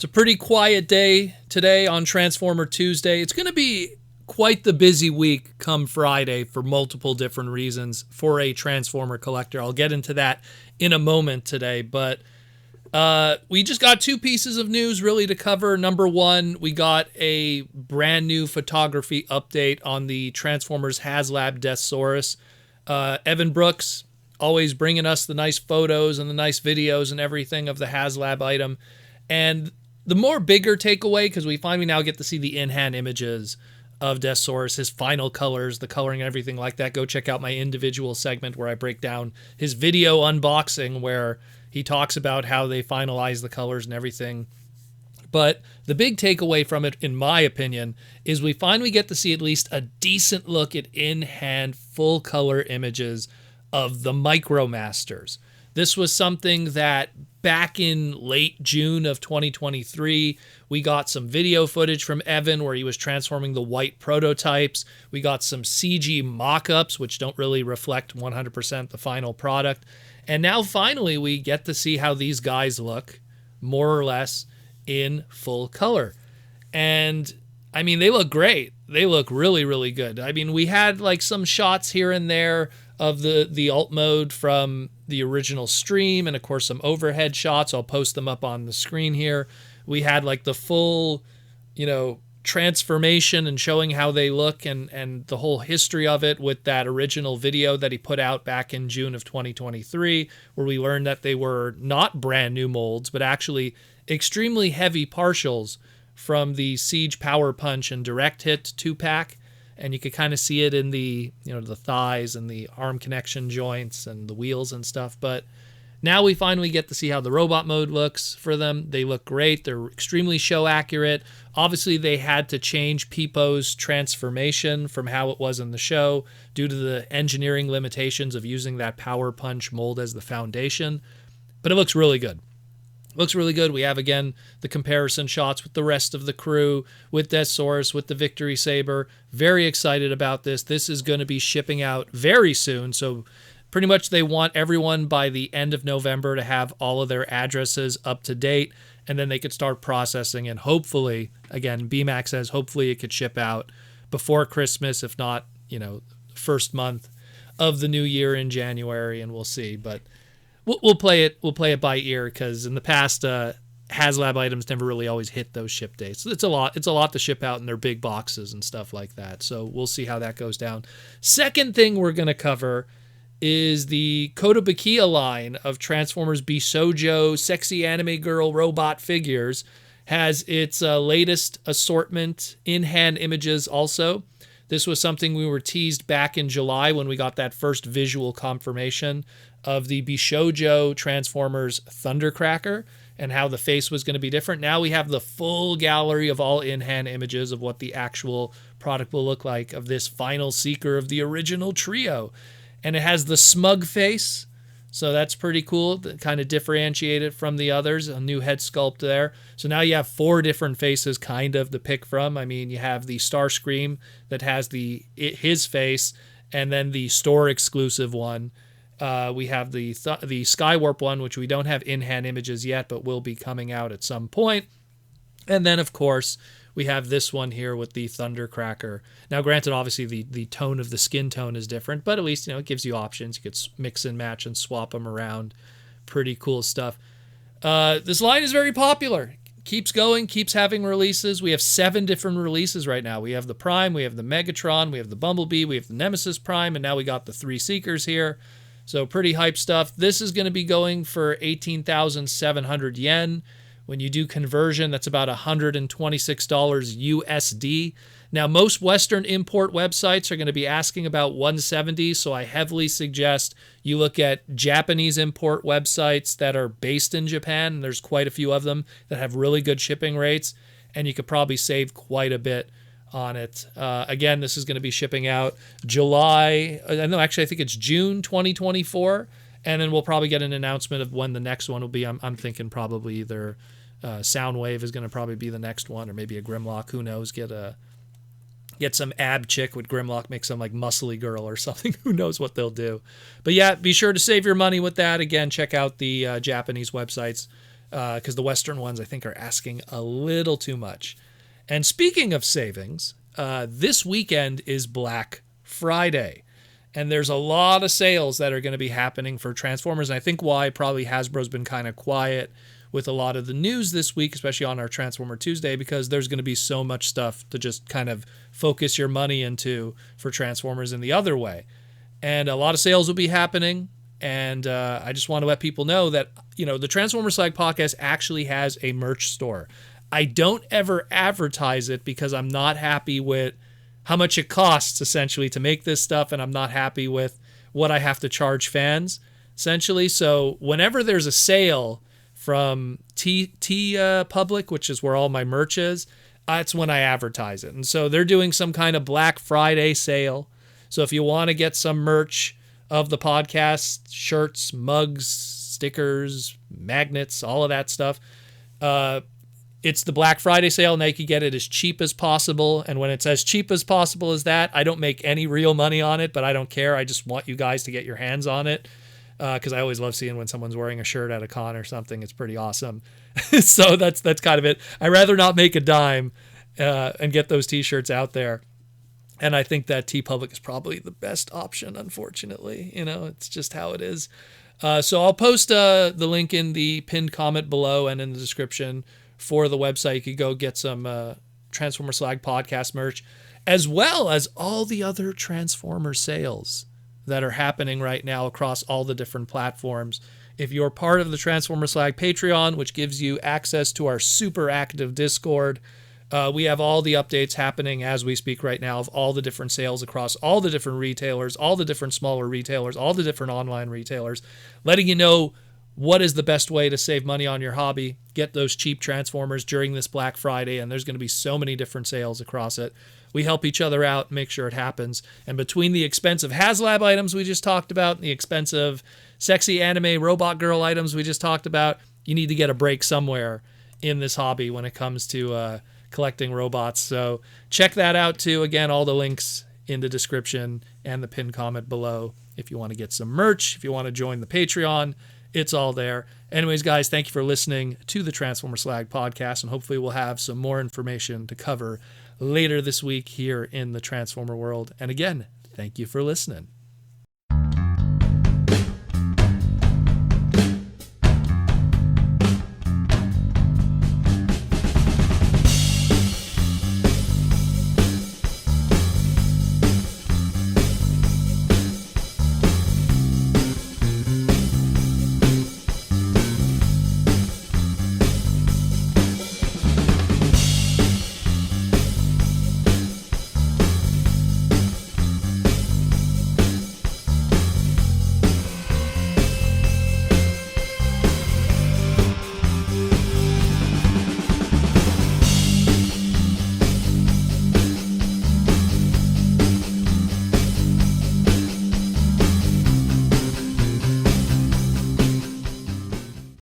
It's a pretty quiet day today on Transformer Tuesday. It's going to be quite the busy week come Friday for multiple different reasons for a Transformer collector. I'll get into that in a moment today, but we just got two pieces of news really to cover. Number one, we got a brand new photography update on the Transformers Haslab Deathsaurus. Evan Brooks always bringing us the nice photos and the nice videos and everything of the Haslab item. And the more bigger takeaway, because we finally now get to see the in-hand images of Deathsaurus, his final colors, the coloring and everything like that. Go check out my individual segment where I break down his video unboxing where he talks about how they finalize the colors and everything. But the big takeaway from it, in my opinion, is we finally get to see at least a decent look at in-hand full color images of the Micromasters. This was something that back in late June of 2023, we got some video footage from Evan where he was transforming the white prototypes. We got some CG mock-ups, which don't really reflect 100% the final product. And now finally we get to see how these guys look, more or less, in full color. And I mean, they look great. They look really, really good. I mean, we had like some shots here and there of the alt mode from the original stream, and of course some overhead shots. I'll post them up on the screen here. We had like the full, transformation and showing how they look and the whole history of it with that original video that he put out back in June of 2023, where we learned that they were not brand new molds, but actually extremely heavy partials from the Siege Power Punch and Direct Hit 2-pack. And you could kind of see it in the, the thighs and the arm connection joints and the wheels and stuff. But now we finally get to see how the robot mode looks for them. They look great. They're extremely show accurate. Obviously, they had to change Pipo's transformation from how it was in the show due to the engineering limitations of using that Power Punch mold as the foundation. But it looks really good. Looks really good. We have, again, the comparison shots with the rest of the crew, with Deathsaurus, with the Victory Saber. Very excited about this. This is going to be shipping out very soon. So pretty much they want everyone by the end of November to have all of their addresses up to date, and then they could start processing. And hopefully, again, BMAC says hopefully it could ship out before Christmas, if not, first month of the new year in January, and we'll see. But we'll play it. We'll play it by ear because in the past, Haslab items never really always hit those ship dates. It's a lot. It's a lot to ship out in their big boxes and stuff like that. So we'll see how that goes down. Second thing we're going to cover is the Kotobukiya line of Transformers Bishoujo sexy anime girl robot figures has its latest assortment in-hand images also. This was something we were teased back in July when we got that first visual confirmation of the Bishoujo Transformers Thundercracker and how the face was going to be different. Now we have the full gallery of all in-hand images of what the actual product will look like of this final seeker of the original trio. And it has the smug face, so that's pretty cool to kind of differentiate it from the others. A new head sculpt there. So now you have 4 different faces kind of to pick from. I mean, you have the Starscream that has his face, and then the store exclusive one. We have the Skywarp one, which we don't have in-hand images yet, but will be coming out at some point. And then, of course, we have this one here with the Thundercracker. Now, granted, obviously, the tone of the skin tone is different, but at least, it gives you options. You could mix and match and swap them around. Pretty cool stuff. This line is very popular. Keeps going, keeps having releases. We have 7 different releases right now. We have the Prime, we have the Megatron, we have the Bumblebee, we have the Nemesis Prime, and now we got the 3 Seekers here. So pretty hype stuff. This is going to be going for 18,700 yen. When you do conversion, that's about $126 USD. Now, most Western import websites are going to be asking about $170, so I heavily suggest you look at Japanese import websites that are based in Japan. There's quite a few of them that have really good shipping rates, and you could probably save quite a bit on it. Again, this is going to be shipping out July. I think it's June 2024, and then we'll probably get an announcement of when the next one will be. I'm thinking probably either Soundwave is going to probably be the next one, or maybe a Grimlock. Who knows? Get some ab chick with Grimlock, make some like muscly girl or something. Who knows what they'll do? But yeah, be sure to save your money with that. Again, check out the Japanese websites because the Western ones, I think, are asking a little too much. And speaking of savings, this weekend is Black Friday. And there's a lot of sales that are going to be happening for Transformers. And I think why probably Hasbro's been kind of quiet with a lot of the news this week, especially on our Transformer Tuesday, because there's going to be so much stuff to just kind of focus your money into for Transformers in the other way. And a lot of sales will be happening. And I just want to let people know that, the Transformer Slag podcast actually has a merch store. I don't ever advertise it because I'm not happy with how much it costs, essentially, to make this stuff, and I'm not happy with what I have to charge fans, essentially. So whenever there's a sale from T Public, which is where all my merch is, that's when I advertise it. And so they're doing some kind of Black Friday sale. So if you want to get some merch of the podcast, shirts, mugs, stickers, magnets, all of that stuff, it's the Black Friday sale, and they can get it as cheap as possible. And when it's as cheap as possible as that, I don't make any real money on it, but I don't care. I just want you guys to get your hands on it, because I always love seeing when someone's wearing a shirt at a con or something. It's pretty awesome. So that's kind of it. I'd rather not make a dime and get those T-shirts out there. And I think that TeePublic is probably the best option, unfortunately. It's just how it is. So I'll post the link in the pinned comment below and in the description for the website. You could go get some Transformer Slag podcast merch, as well as all the other Transformer sales that are happening right now across all the different platforms. If you're part of the Transformer Slag Patreon, which gives you access to our super active Discord, we have all the updates happening as we speak right now of all the different sales across all the different retailers, all the different smaller retailers, all the different online retailers, letting you know what is the best way to save money on your hobby, get those cheap Transformers during this Black Friday, and there's going to be so many different sales across it. We help each other out, make sure it happens. And between the expensive Haslab items we just talked about and the expensive sexy anime robot girl items we just talked about, you need to get a break somewhere in this hobby when it comes to collecting robots. So check that out too. Again, all the links in the description and the pinned comment below. If you want to get some merch, if you want to join the Patreon, it's all there. Anyways, guys, thank you for listening to the Transformer Slag podcast, and hopefully we'll have some more information to cover later this week here in the Transformer world. And again, thank you for listening.